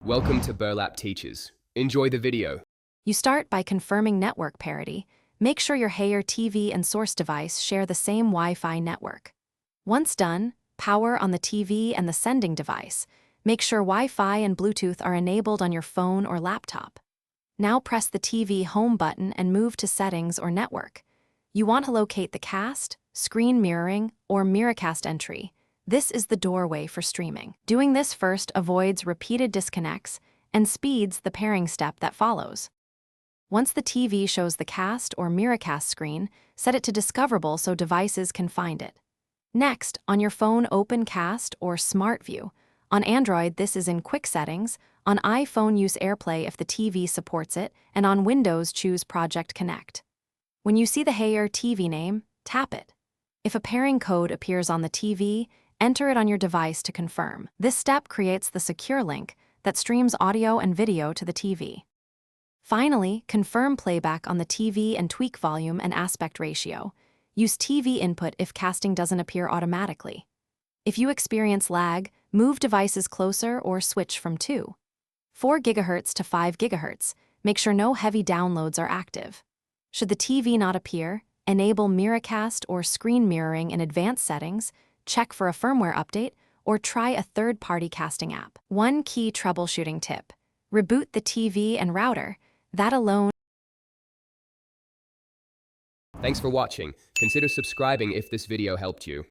Welcome to Burlap Teachers. Enjoy the video. You start by confirming network parity. Make sure your Hayer TV and source device share the same Wi-Fi network. Once done, power on the TV and the sending device. Make sure Wi-Fi and Bluetooth are enabled on your phone or laptop. Now press the TV home button and move to settings or network. You want to locate the cast, screen mirroring, or Miracast entry. This is the doorway for streaming. Doing this first avoids repeated disconnects and speeds the pairing step that follows. Once the TV shows the cast or Miracast screen, set it to discoverable so devices can find it. Next, on your phone, open Cast or Smart View. On Android, this is in Quick Settings. On iPhone, use AirPlay if the TV supports it, and on Windows, choose Project Connect. When you see the Hayer TV name, tap it. If a pairing code appears on the TV, enter it on your device to confirm. This step creates the secure link that streams audio and video to the TV. Finally, confirm playback on the TV and tweak volume and aspect ratio. Use TV input if casting doesn't appear automatically. If you experience lag, move devices closer or switch from 4 GHz to 5 GHz. Make sure no heavy downloads are active. Should the TV not appear, enable Miracast or screen mirroring in advanced settings, check for a firmware update, or try a third-party casting app. One key troubleshooting tip: reboot the TV and router. That alone. Thanks for watching. Consider subscribing if this video helped you.